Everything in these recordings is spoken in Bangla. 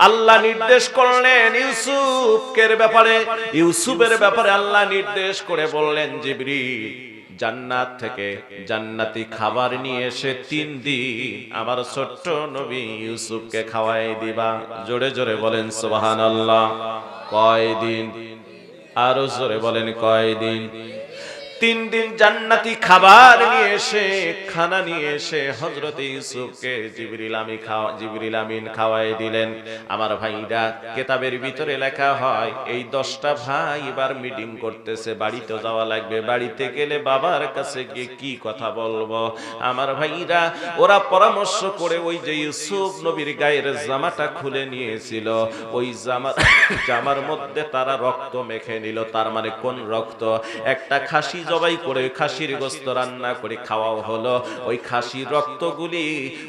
আল্লাহ নির্দেশ করলেন ইউসুফের ব্যাপারে আল্লাহ নির্দেশ করে বললেন জিবরিল জান্নাত থেকে জান্নাতি খাবার নিয়ে এসে 3 দিন আমার ছোট্ট নবী ইউসুফকে খাওয়াই দিবা। জোরে জোরে বলেন সুবহানাল্লাহ। কয়দিন? আরো জোরে বলেন কয়দিন? 3 দিন জান্নাতি খাবার নিয়ে এসে খানা নিয়ে এসে হযরত ইউসুফকে জিবরিল আমিন খাওয়াই দিলেন। আমার ভাইরা কিতাবের ভিতরে লেখা হয় এই 10টা ভাই এবার মিটিং করতেছে, বাড়িতে যাওয়া লাগবে, বাড়িতে গেলে বাবার কাছে গিয়ে কি কথা বলবো। আমার ভাইরা ওরা পরামর্শ করে ওই যে ইউসুফ নবীর গায়ের জামাটা খুলে নিয়েছিল, ওই জামার মধ্যে তারা রক্ত মেখে নিল। তার মানে কোন রক্ত? একটা খাসি জবাই করে খাসির গোশত রান্না করে খাওয়াও হলো। ওই খাসির রক্তগুলি,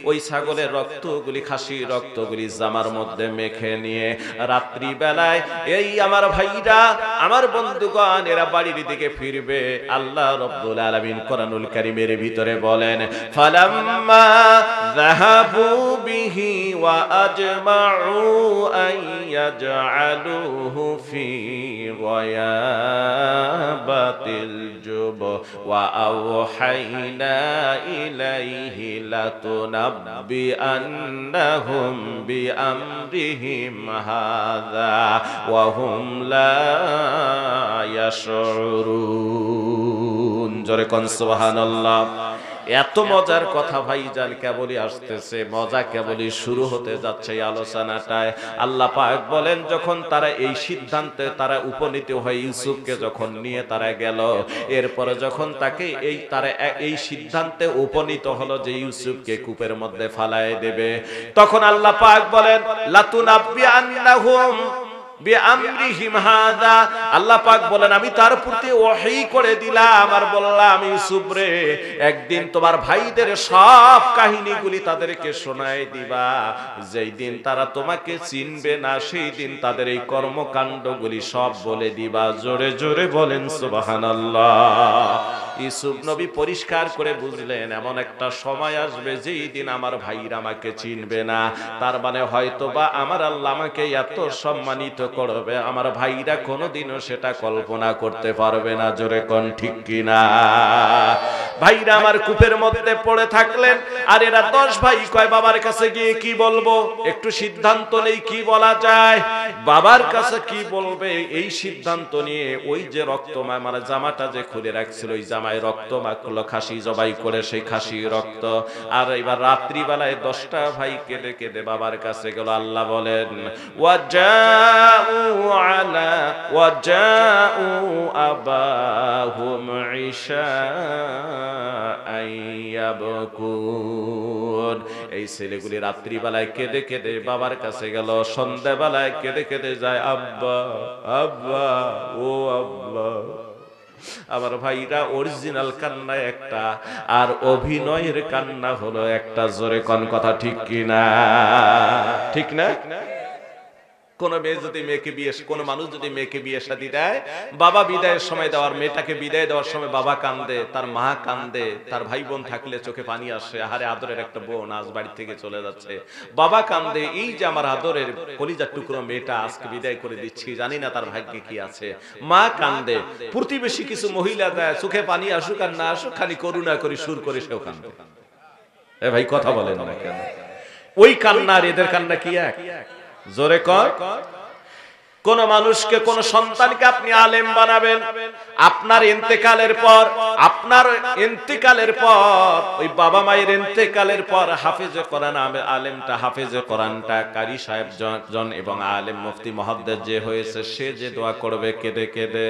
ওই ছাগলের রক্তগুলি, খাসির রক্তগুলি জামার মধ্যে মেখে নিয়ে রাত্রি বেলায় এই আমার ভাইরা, আমার বন্ধুগণ, এরা বাড়ির দিকে ফিরবে। আল্লাহ রাব্বুল আলামিন কোরআনুল কারীমের ভিতরে বলেন ফালাম্মা যাহাবু বিহি ওয়া আজমাউ আন ইয়াজআলুহু ফি গয়াবাতিল وأوحينا إليه لتنبئنهم بأمرهم هذا وهم لا يشعرون জোরে কোন সুবহানাল্লাহ। এত মজার কথা ভাইজান কেবলই আসতেছে, মজা কেবলই শুরু হতে যাচ্ছে এই আলোচনাটায়। আল্লাহ পাক বলেন যখন তারা এই সিদ্ধান্তে তারা উপনীত হয়ে ইউসুফকে যখন নিয়ে তারা গেল, এরপরে যখন তাকে তারা এই সিদ্ধান্তে উপনীত হলো যে ইউসুফকে কূপের মধ্যে ফালায় দেবে, তখন আল্লাহ পাক বলেন লাতুনাব্বিআন্নাহুম বিআমরিহিম হাযা। আল্লাহ পাক বলেন আমি তার প্রতি ওহী করে দিলাম আর বললাম ইউসুফ রে একদিন তোমার ভাইদের সব কাহিনীগুলি তাদেরকে শোনায় দিবা। যেই দিন তারা তোমাকে চিনবে না সেই দিন তাদের এই কর্মকাণ্ডগুলি সব বলে দিবা। জোরে জোরে বলেন সুবহানাল্লাহ। ইউসুফ নবী পরিষ্কার করে বুঝলেন এমন একটা সময় আসবে যেই দিন আমার ভাইরা আমাকে চিনবে না। তার মানে হয়তোবা আমার আল্লাহ আমাকে এত সম্মানিত করবে আমার ভাইরা কোনোদিনও সেটা কল্পনা করতে পারবে না। জোরে কোন ঠিক কিনা? ভাইরা আমার কূপের মধ্যে পড়ে থাকলেন আর এরা 10 ভাই কয় বাবার কাছে গিয়ে কি বলবো, একটু সিদ্ধান্ত নেই কি বলা যায়। বাবার কাছে কি বলবে এই সিদ্ধান্ত নিয়ে ওই যে রক্ত মানে জামাটা যে খুলে রাখছিল ওই জামায় রক্ত মাখলো খাসি জবাই করে সেই খাসি রক্ত। আর এবার রাত্রি বেলায় 10টা ভাই কেঁদে কেঁদে বাবার কাছে গেল। আল্লাহ বলেন ওয়াজাউ আবাহুম ইশাআন ইয়াবকুন। এই ছেলেগুলি রাত্রি বেলায় কেঁদে কেঁদে বাবার কাছে গেল, সন্ধ্যা বেলায় কেঁদে কেঁদে যায় আব্বা আব্বা ও আব্বা। আমার ভাইরা অরিজিনাল কান্না একটা আর অভিনয়ের কান্না হলো একটা। জোরে কোন কথা ঠিক কিনা? ঠিক না? কোন মেয়ে যদি মেয়েকে বিয়ে, কোন মানুষ যদি মেয়েকে বিয়ে শাদী দেয়, বাবা বিদায়ের সময় দেওয়ার মেয়েটাকে বিদায় দেওয়ার সময় বাবা কান্দে, তার মা কান্দে, তার ভাই বোন থাকলে চোখে পানি আসে, আহারে আদরের একটা বোন আজ বাড়ি থেকে চলে যাচ্ছে, বাবা কান্দে এই যে আমার আদরের কলিজার টুকরো মেয়েটা আজকে বিদায় করে দিচ্ছি, জানি না তার ভাগ্যে কি আছে। মা কান্দে, প্রতিবেশী কিছু মহিলা দেয়, চোখে পানি আসুক আর না আসুক খালি করুণা করে সুর করে সেও কান্দে। এ ভাই কথা বলেন না কেন? ওই কান্না আর এদের কান্না কি এক? জোরে কর। কোন মানুষকে, কোন সন্তানকে আপনি আলেম বানাবেন, আপনার ইন্তেকালের পর ওই বাবা মায়ের ইন্তেকালের পর হাফেজে কোরআন আলেমটা, হাফেজে কোরআনটা কারি সাহেব জন এবং আলেম মুফতি মুহাদ্দিস যে হয়েছে সে যে দোয়া করবে কেঁদে কেঁদে,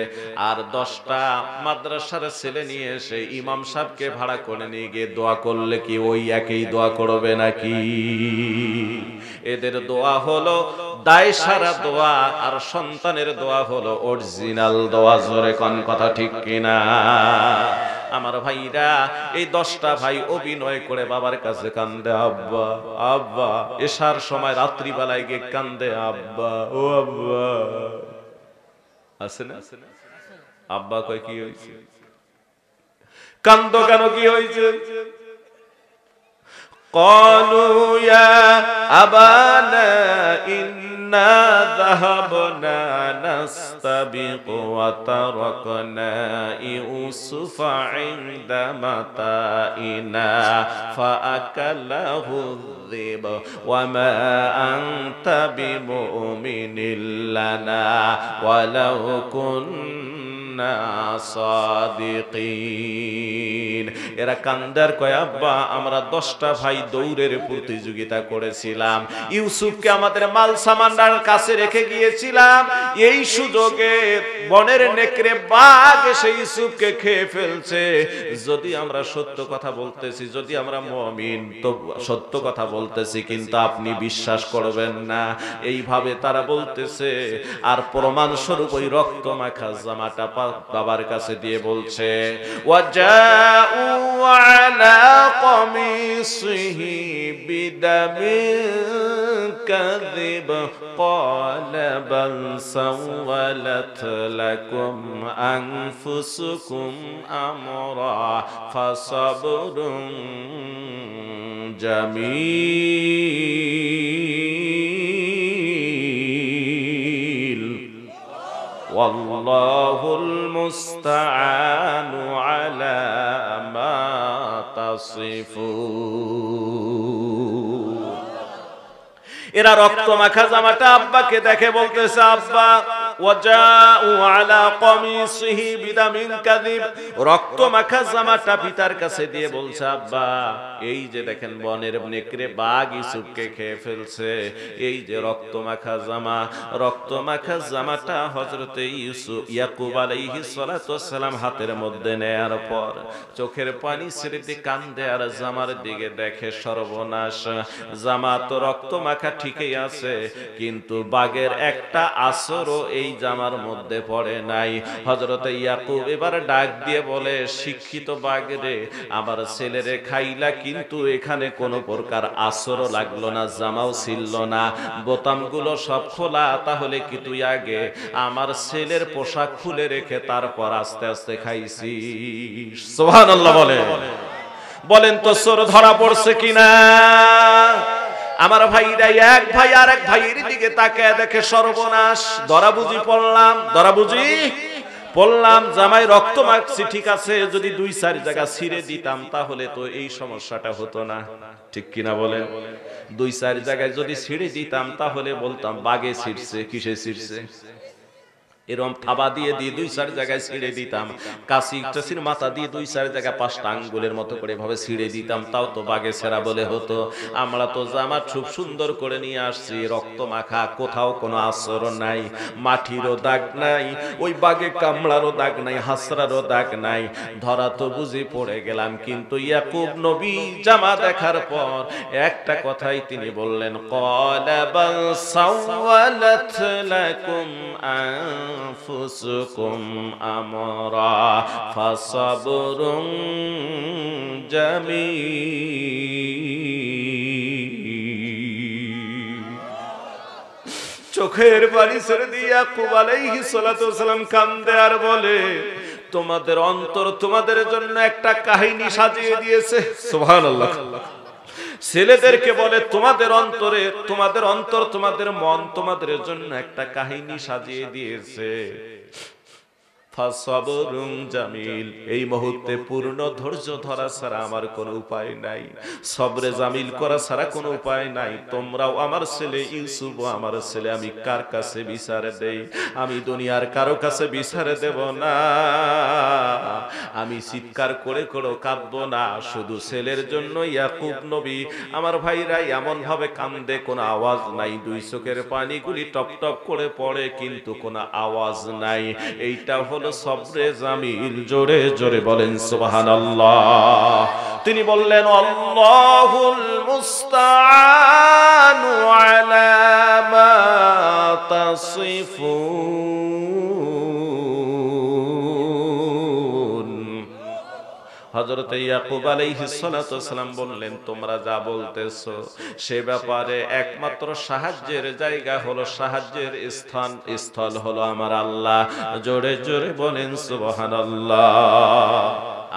আর 10টা মাদ্রাসার ছেলে নিয়ে এসে ইমাম সাহেবকে ভাড়া করে নিয়ে গিয়ে দোয়া করলে কি ওই একই দোয়া করবে নাকি? এদের দোয়া হলো দায় সারা দোয়া আর সন্তানের দোয়া হলো অরিজিনাল দোয়া। জোরে কোন কথা ঠিক কিনা? আমার ভাইরা এই 10টা ভাই অভিনয় করে বাবার কাছে কান্দে আব্বা আব্বা। এশার সময় রাত্রি বেলায় গিয়ে কান্দে আব্বা ও আব্বা। আছে না? আব্বা কয় কি হয়েছে? কান্দো কেন? কি হয়েছে? قالوا يا أبانا إنا ذهبنا نستبق وتركنا يوسف عند متاعنا فأكله الذئب وما أنت بمؤمن لنا ولو كنا صادقين এরা কান্দার কয় আব্বা আমরা 10টা ভাই দৌড়ের প্রতিযোগিতা করেছিলাম, ইউসুফকে আমাদের মাল সামানদার কাছে রেখে গিয়েছিলাম, এই সুযোগে বনের নেকড়ে বাঘ এসে ইউসুফকে খেয়ে ফেলছে। যদি আমরা সত্য কথা বলতেছি, যদি আমরা মুমিন তো সত্য কথা বলতেছি, কিন্তু আপনি বিশ্বাস করবেন না। এইভাবে তারা বলতেছে আর প্রমাণ স্বরূপ ওই রক্ত মাখা জামাটা বাবার কাছে দিয়ে বলছে ওয়াজাউ আলা কমিসিহি বিদামিন কাযিব ক্বালা বাল সাওয়ালাত লাকুম আনফুসুকুম আমরা ফাসাবরুন জামিল ওয়াল্লাহুল মুস্তাআনু আলা মা তাসিফুন। এরা রক্ত মাখা জামাটা আব্বাকে দেখে বলতেছে আব্বা ওয়াজাউ আলা কমিসিহি বিদামিন কাযিব, রক্ত মাখা জামাটা পিতার কাছে দিয়ে বলছে আব্বা এই যে দেখেন বনের নেকড়ে বাঘ ইউসুফকে খেয়ে ফেলছে, এই যে রক্ত মাখা জামা, রক্ত মাখা জামাটা হযরতে ইউসুফ ইয়াকুব আলাইহিস সালাতু ওয়াস সালাম হাতের মধ্যে নেয়ার পর চোখের পানি ছেড়ে দিয়ে কান্দে আর জামার দিকে দেখে সর্বনাশ, জামা তো রক্ত মাখা ঠিকই আছে কিন্তু বাঘের একটা আসরও এই জামার মধ্যে পড়ে নাই। হযরতে ইয়াকুব এবার ডাক দিয়ে বলে শিক্ষিত বাঘ রে, আমার ছেলেরে খাইলা কিন্তু এখানে কোনো প্রকার আসরও লাগলো না, জামাও ছিল না, বোতামগুলো সব খোলা, তাহলে কি তুই আগে আমার ছেলের পোশাক খুলে রেখে তারপর আস্তে আস্তে খাইছিস? সুবহানাল্লাহ বলেন তো চোর ধরা পড়ছে কিনা? আমার ভাইরা এক ভাই আর এক ভাইয়ের দিকে তাকায় দেখে সর্বনাশ, ধরা বুঝি পড়লাম, জামাই রক্ত মাখছি ঠিক আছে, যদি 2-4 জায়গা ছিঁড়ে দিতাম তাহলে তো এই সমস্যাটা হতো না, ঠিক কিনা বলেন? 2-4 জায়গায় যদি ছিঁড়ে দিতাম তাহলে বলতাম বাগে ছিঁড়ছে, কিসে ছিঁড়ছে, এরকম থাবা দিয়ে 2-4 জায়গায় ছিঁড়ে দিতাম, কাশি চাষির মাথা দিয়ে 2-4 জায়গায় 5টা আঙ্গুলের মতো করে ভাবে ছিঁড়ে দিতাম, তাও তো বাগে ছেঁড়া বলে হতো। আমরা তো জামা খুব সুন্দর করে নিয়ে আসছি, রক্ত মাখা, কোথাও কোনো আসর নাই, মাটিরও দাগ নাই, ওই বাগে কামড়ারও দাগ নাই, হাসরারও দাগ নাই, ধরা তো বুঝে পড়ে গেলাম। কিন্তু ইয়াকুব নবী জামা দেখার পর একটা কথাই তিনি বললেন ক্বালা বাল সাওয়ালাত লাকুম أنفسكم أمرا فصبر جميل। চোখের পানি ছেড়ে দিয়ে ইয়াকুব আলাইহিস সালাতু ওয়াস সালাম কান্দে আর বলে তোমাদের অন্তর তোমাদের জন্য একটা কাহিনী সাজিয়ে দিয়েছে। সুবহানাল্লাহ। ছেলেদেরকে বলে তোমাদের অন্তরে, তোমাদের অন্তর, তোমাদের মন তোমাদের জন্য একটা কাহিনী সাজিয়ে দিয়েছে। ফাসবরুন জামিল, এই মুহূর্তে পূর্ণ ধৈর্য ধরা ছাড়া আমার কোনো উপায় নাই, সবরে জামিল করা ছাড়া কোনো উপায় নাই। তোমরাও আমার ছেলে ইউসুফ আমার ছেলে, আমি কার কাছে বিচার দেই? আমি দুনিয়ার কারো কাছে বিচার দেব না, আমি চিৎকার করে করে কাঁদবো না, শুধু ছেলের জন্য। ইয়াকুব নবী আমার ভাইরা এমন ভাবে কান্দে, কোনো আওয়াজ নাই, 2 চোখের পানিগুলি টপ টপ করে পড়ে কিন্তু কোনো আওয়াজ নাই। এইটা হলো সবরে জামিল। জোরে জোরে বলেন সুবহানাল্লাহ। তিনি বললেন আল্লাহুল মুস্তাআনু আলা মা তাসিফুন। হযরত ইয়াকুব আলাইহিস সালাতু ওয়াস সালাম বললেন তোমরা যা বলতেছো সে ব্যাপারে একমাত্র সাহায্যের জায়গা হলো, সাহায্যের স্থল হলো আমার আল্লাহ। জোরে জোরে বলেন সুবহানাল্লাহ।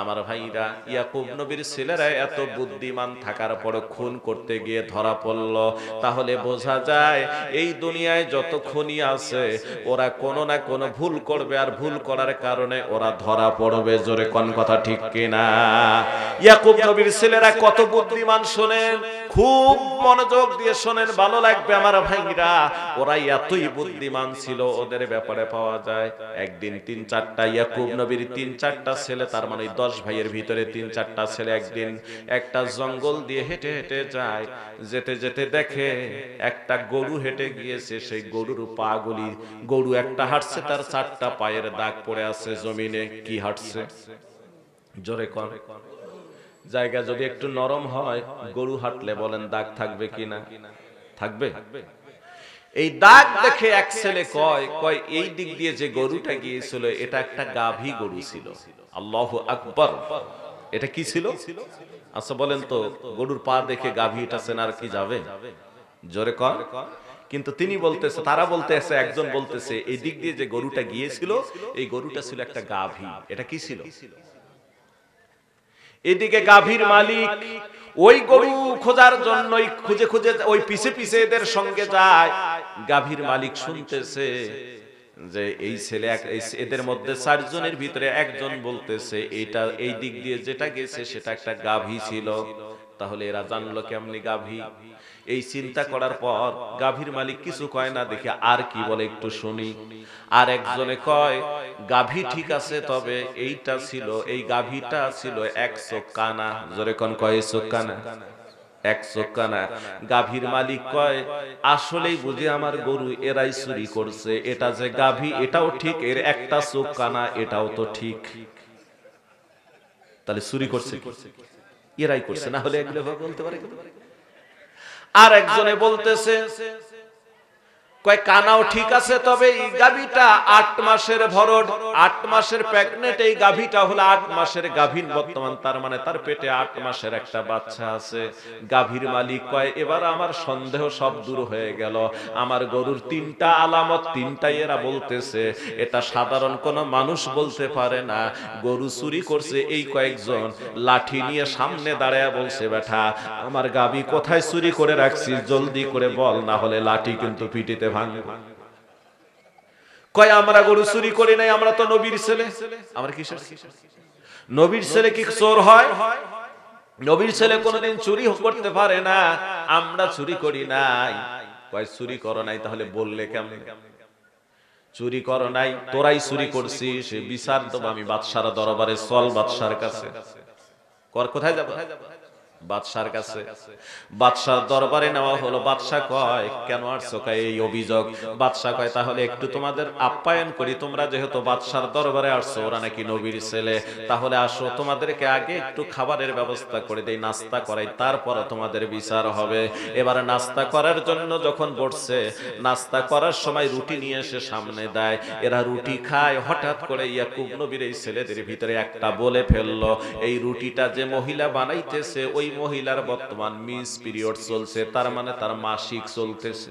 আমার ভাইরা, ইয়াকুব নবীর ছেলেরা এত বুদ্ধিমান থাকার পর খুন করতে গিয়ে ধরা পড়ল। তাহলে বোঝা যায় এই দুনিয়ায় যত খুনি আছে ওরা কোনো না কোনো ভুল করবে, আর ভুল করার কারণে ওরা ধরা পড়বে। জোরে কোন কথা ঠিক কিনা? ইয়াকুব নবীর ছেলেরা কত বুদ্ধিমান শোনেন, খুব মনোযোগ দিয়ে শোনেন, ভালো লাগবে আমার ভাইরা। ওরা এতই বুদ্ধিমান ছিল, ওদের ব্যাপারে পাওয়া যায় একদিন 3-4টা ইয়াকুব নবীর 3-4টা ছেলে, তার মানে 10 ভাইয়ের ভিতরে 3-4টা ছেলে একদিন একটা জঙ্গল দিয়ে হেঁটে হেঁটে যায়। যেতে যেতে দেখে একটা গরু হেঁটে গিয়েছে, সেই গরুর পা গুলি, গরু একটা হাঁটছে তার 4টা পায়ের দাগ পড়ে আছে জমিনে। কি হাঁটছে? জোরে কর। জায়গা যদি একটু নরম হয় গরু হাঁটলে বলেন দাগ থাকবে কিনা? থাকবে। এই দাগ দেখে এক ছেলে কয় এই দিক দিয়ে যে গরুটা গিয়েছিল এটা একটা গাভী গরু ছিল। আল্লাহু আকবার। এটা কি ছিল? আচ্ছা বলেন তো, গরুর পা দেখে গাভী এটা চেনার কি যাবে? জোরে কর। কিন্তু তিনি বলতেছে, তারা বলতেছে, একজন বলতেছে এই দিক দিয়ে যে গরুটা গিয়েছিল এই গরুটা ছিল একটা গাভী। এটা কি ছিল? এদিকে গাভীর মালিক ওই গরু খোঁজার জন্য খুঁজে খুঁজে ওই পিছে পিছে এদের সঙ্গে যায়। গাভীর মালিক শুনতেছে যে এই ছেলে, এদের মধ্যে 4 জনের ভিতরে একজন বলতেছে এটা এই দিক দিয়ে যেটা গেছে সেটা একটা গাভী ছিল। তাহলে এরা জানলো কেমনি গাভী? এই চিন্তা করার পর গাভীর মালিক কিছু কয় না দেখে আর কি বলে একটু শুনি। আর একজনে কয় গাভী ঠিক আছে, তবে এইটা ছিল, এই গাভীটা ছিল 1 চোখ কানা। জোরে কোন কয় চোখ কানা? 1 চোখ কানা। গাভীর মালিক কয় আসলেই বুঝি আমার গরু এরাই চুরি করছে। এটা যে গাভী এটাও ঠিক, এর একটা চোখ কানা এটাও তো ঠিক। তাহলে চুরি করছে এরাই করছে, না হলে এগুলো বলতে পারে? আর একজনে বলতেছে কয় কানাও ঠিক আছে, তবে এই গাভীটা 8 মাসের ভরট, 8 মাসের প্রেগনেন্ট। এই গাভীটা হলো 8 মাসের গাভীর বর্তমান, তার মানে তার পেটে 8 মাসের একটা বাচ্চা আছে। গাভীর মালিক কয় এবার আমার সন্দেহ সব দূর হয়ে গেল। আমার গরুর 3টা আলামত, 3টাই এরা বলতেছে এটা সাধারণ কোন মানুষ বলতে পারে না। গরু চুরি করছে এই কয়েকজন লাঠি নিয়ে সামনে দাঁড়ায় বলছে বেটা আমার গাভী কোথায় চুরি করে রাখছিস জলদি করে বল, না হলে লাঠি কিন্তু পিটিতে ভাঙবে। কয় আমরা গরু চুরি করি নাই, আমরা তো নবীর ছেলে। আমরা কিসের? নবীর ছেলে কি চোর হয়? নবীর ছেলে কোনোদিন চুরি করতে পারে না, আমরা চুরি করি নাই। কয় চুরি করো নাই, তাহলে বললে কেমন? চুরি করো নাই, তোরাই চুরি করছিস, বিচার দেব আমি বাদশার দরবারে। চল বাদশার কাছে। কোথায় যাব? বাদশার কাছে। বাদশার দরবারে নেওয়া হলো। বাদশা কয় কেন আসছো? কয় এই অভিযোগ। বাদশা কয় তাহলে একটু তোমাদের আপ্যায়ন করি, তোমরা যেহেতু বাদশার দরবারে আসছো, ওরা নাকি নবীর ছেলে, তাহলে আসো তোমাদেরকে আগে একটু খাবারের ব্যবস্থা করে দেই, নাস্তা করাই, তারপর তোমাদের বিচার হবে। এবার নাস্তা করার জন্য যখন বসছে, নাস্তা করার সময় রুটি নিয়ে এসে সামনে দেয়, এরা রুটি খায়। হঠাৎ করে ইয়াকুব নবীর এই ছেলেদের ভিতরে একটা বলে ফেললো এই রুটিটা যে মহিলা বানাইতেছে ওই মহিলার বর্তমান মিস পিরিয়ড চলছে, তার মানে তার মাসিক চলতেছে।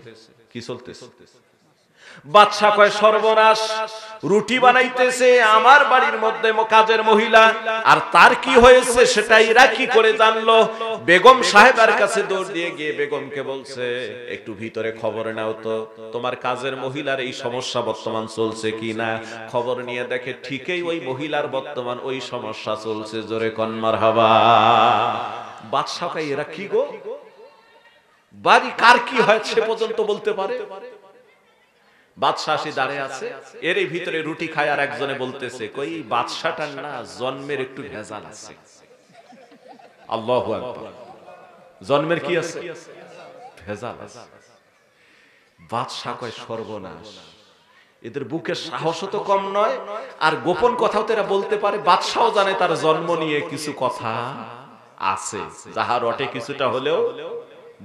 কি চলতেছে? বাদশা কয় সর্বনাশ, রুটি বানাইতেছে আমার বাড়ির মধ্যে কাজের মহিলা, আর তার কি হয়েছে সেটাই এরা কি করে জানলো? বেগম সাহেবের কাছে দৌড় দিয়ে গিয়ে বেগমকে বলছে একটু ভিতরে খবর নাও তো, তোমার কাজের মহিলার এই সমস্যা বর্তমান চলছে কিনা। খবর নিয়ে দেখে ঠিকই ওই মহিলার বর্তমান ওই সমস্যা চলছে। জোরে কোন মারহাবা। বাদশা কয় এরা কি গো, বাড়ি কার কি হয়েছে পর্যন্ত বলতে পারে? বাদশা আসি দাঁড়িয়ে আছে, এর ভিতরে রুটি খায়, আর একজনে বলতেছে কই বাদশাটার না জন্মের একটু ভেজাল আছে। আল্লাহু আকবার। জন্মের কি আছে? ভেজাল আছে। বাদশা কয় সর্বনাশ, এদের বুকের সাহসও তো কম নয়, আর গোপন কথাও তো এরা বলতে পারে। বাদশাও জানে তার জন্ম নিয়ে কিছু কথা আছে, যাহা রটে কিছুটা হলেও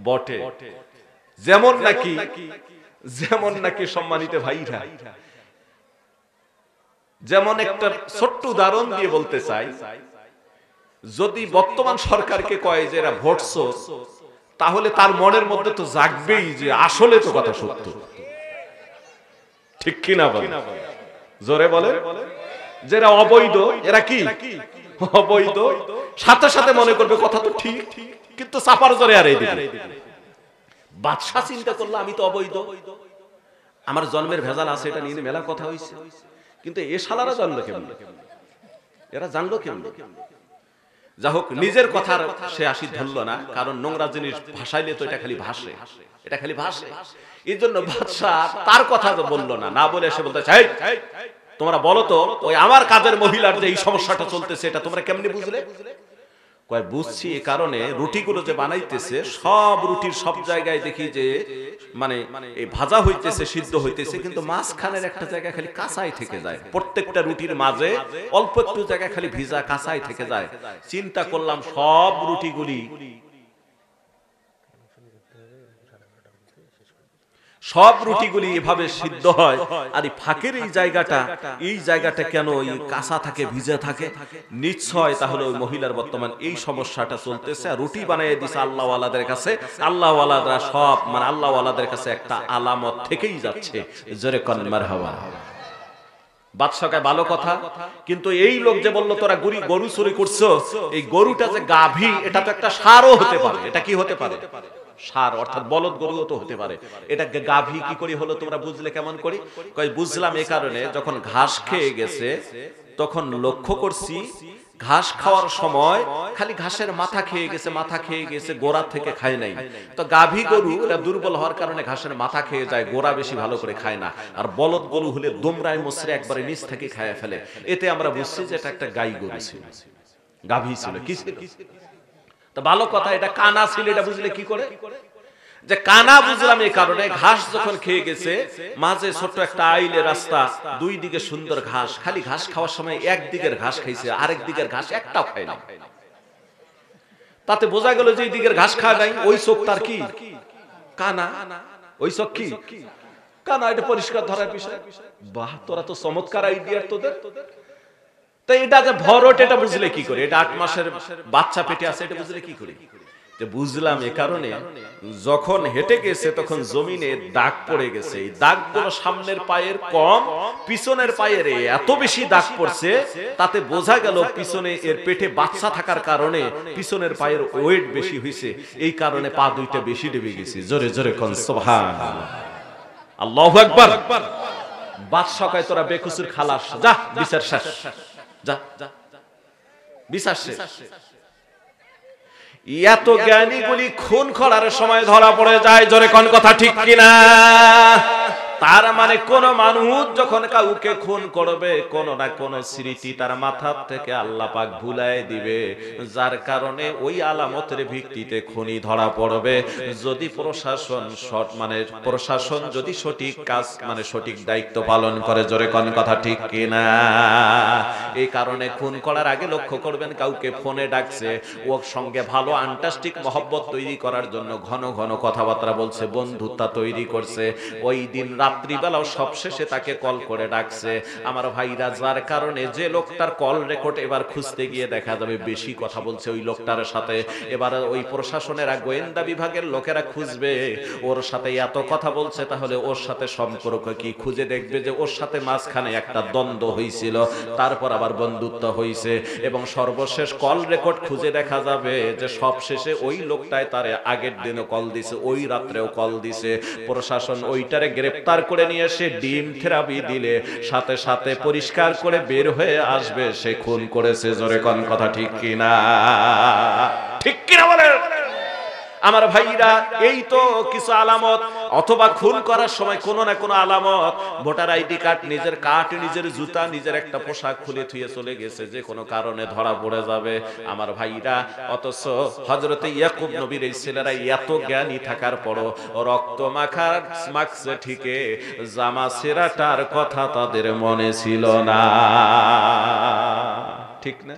বটে। যেমন নাকি সম্মানিত ভাইরা, যেমন একটা ছোট্ট উদাহরণ দিয়ে বলতে চাই, যদি বর্তমান সরকারকে কয় যে এরা ভোট চোর, তাহলে তার মনের মধ্যে তো জাগবেই যে আসলে তো কথা সত্য। ঠিক কিনা বলে? জোরে বলে। যারা অবৈধ এরা কি অবৈধ, সাথে সাথে মনে করবে কথা তো ঠিক, কিন্তু চাপার জোরে আর এই দিকে। বাদশা চিন্তা করলো আমি তো অবৈধ, আমার জন্মের ভেজাল আছে, এটা নিয়ে মেলা কথা হইছে, কিন্তু এ শালারা জানলো কেমন, এরা জানলো কেমন? যা হোক, নিজের কথার সে আসি ধরল না, কারণ নোংরা জিনিস ভাসাইলে তো এটা খালি ভাসে, এটা খালি ভাসে। এই জন্য বাদশাহ তার কথা বললো না, না বলে এসে বলতে চাই, তোমরা বলো তো ওই আমার কাজের মহিলার যে এই সমস্যাটা চলতেছে এটা তোমরা কেমনে বুঝলে? কয় বুঝছি এই কারণে, রুটিগুলো যে বানাইতেছে সব রুটির সব জায়গায় দেখি যে মানে এই ভাজা হইতেছে, সিদ্ধ হইতেছে, কিন্তু মাঝখানের একটা জায়গা খালি কাঁচাই থেকে যায়, প্রত্যেকটা রুটির মাঝে অল্প একটু জায়গা খালি ভিজা কাঁচাই থেকে যায়। চিন্তা করলাম সব রুটিগুলি, সব রুটিগুলি এভাবে সিদ্ধ হয়, আর এই ফাঁকের এই জায়গাটা কেন এই কাঁচা থাকে, ভিজে থাকে? নিশ্চয় তাহলে ওই মহিলার বর্তমান এই সমস্যাটা চলতেছে। আর রুটি বানিয়ে দিছে আল্লাহওয়ালাদের কাছে, আল্লাহওয়ালাদরা সব মানে আল্লাহওয়ালাদের কাছে একটা আলামত থেকেই যাচ্ছে। জোরে কোন মারহাবা। বাদশাকে ভালো কথা, কিন্তু এই লোক যে বললো তোরা গরু চুরি করছো, এই গরুটা যে গাভী, এটা তো একটা ষাঁড়ও হতে পারে। এটা কি হতে পারে? ষাঁড়, অর্থাৎ বলদ গরুও তো হতে পারে। এটা গাভী কি করে হলো তোমরা বুঝলে কেমন করে? কই বুঝলাম এই কারণে, যখন ঘাস খেয়ে গেছে তখন লক্ষ্য করছি ঘাস খাওয়ার সময় খালি ঘাসের মাথা খেয়ে গেছে, গোড়া থেকে খায় নাই। তো গাভী গরু এরা দুর্বল হওয়ার কারণে ঘাসের মাথা খেয়ে যায়, গোড়া বেশি ভালো করে খায় না। আর বলদ গরু হলে দোমরায় মোসরে একবারে নিচ থেকে খায় ফেলে। এতে আমরা বুঝছি যে এটা একটা গাই গরু ছিল, গাভী ছিল। কি ছিল? তো ভালো কথা, এটা কানা ছিল। এটা বুঝলে কি করে যে কানা? বুঝলাম এই কারণে, ঘাস যখন খেয়ে গেছে, মাঝে ছোট্ট একটা আইলে রাস্তা, দুই দিকে সুন্দর ঘাস, খালি ঘাস খাওয়ার সময় একদিকের ঘাস খাইছে, আরেক দিকের ঘাস একটাও খায় না। তাতে বোঝা গেল যে এই দিকের ঘাস খায় নাই, ওই চোখ তার কি কানা, ওই চোখ কি কানা। এটা পরিষ্কার ধরার বিষয়। বাহ, তোরা তো চমৎকার আইডিয়া তোদের। তো এটা যে ভরট, এটা বুঝলে কি করে? এটা 8 মাসের বাচ্চা পেটে আছে, এটা বুঝলে কি করে? যে বুঝলাম এ কারণে, যখন হেঁটে গেছে তখন জমিনে দাগ পড়ে গেছে। এই দাগগুলো সামনের পায়ের কম, পিছনের পায়ের এত বেশি দাগ পড়ছে, তাতে বোঝা গেল পিছনে এর পেটে বাচ্চা থাকার কারণে পিছনের পায়ের ওয়েট বেশি হয়েছে, এই কারণে পা দুইটা বেশি ডেবে গেছে। জোরে জোরে কোন সুবহানাল্লাহ, আল্লাহু আকবার। বাদশা কয় তোরা বেকুসুর খালাস, যা বিচার শেষ, যা বিচার শেষ। এত জ্ঞানীগুলি খুন করার সময় ধরা পড়ে যায়। জোরে কোন কথা ঠিক কিনা? তার মানে কোন মানুষ যখন কাউকে খুন করবে, কোন না কোন স্মৃতি তার মাথা থেকে আল্লাহ পাক ভুলাই দিবে, যার কারণে ওই আলামতের ভিত্তিতে খুনি ধরা পড়বে। যদি প্রশাসন যদি সঠিক কাজ মানে সঠিক দায়িত্ব পালন করে। জোরে কোন কথা ঠিক কিনা? এই কারণে খুন করার আগে লক্ষ্য করবেন, কাউকে ফোনে ডাকছে, ওর সঙ্গে ভালো আন্টাস্টিক মহব্বত তৈরি করার জন্য ঘন ঘন কথাবার্তা বলছে, বন্ধুত্ব তৈরি করছে। ওই দিন রাত্রিবেলাও সবশেষে তাকে কল করে ডাকছে। আমার ভাইরা, যার কারণে যে লোকটার কল রেকর্ড এবার খুঁজতে গিয়ে দেখা যাবে বেশি কথা বলছে ওই লোকটার সাথে, এবার ওই প্রশাসনের গোয়েন্দা বিভাগের লোকেরা খুঁজবে ওর সাথে এত কথা বলছে, তাহলে ওর সাথে সম্পর্ক কি? খুঁজে দেখবে যে ওর সাথে মাঝখানে একটা দ্বন্দ্ব হয়েছিল, তারপর আবার বন্ধুত্ব হয়েছে, এবং সর্বশেষ কল রেকর্ড খুঁজে দেখা যাবে যে সবশেষে ওই লোকটায় তারে আগের দিনও কল দিছে, ওই রাত্রেও কল দিছে। প্রশাসন ওইটারে গ্রেফতার করে নিয়ে এসে ডিম থেরাপি দিলে সাথে সাথে পরিষ্কার করে বের হয়ে আসবে সে খুন করেছে। জোরে কোন কথা ঠিক কিনা? ঠিক কিনা বলেন আমার ভাইরা? এই তো কিছু আলামত, অথবা খুন করার সময় কোনো না কোনো আলামত। ভোটার আইডি কার্ড, নিজের কার্ড, নিজের জুতা, নিজের একটা পোশাক খুলে থুয়ে চলে গেছে, যে কোনো কারণে ধরা পড়ে যাবে আমার ভাইরা। অথচ হযরতে ইয়াকুব নবীর এই ছেলেরা এত জ্ঞানী থাকার পরও রক্ত মাখছে ঠিকই, জামা ছেঁড়াটার কথা তাদের মনে ছিল না। ঠিক না?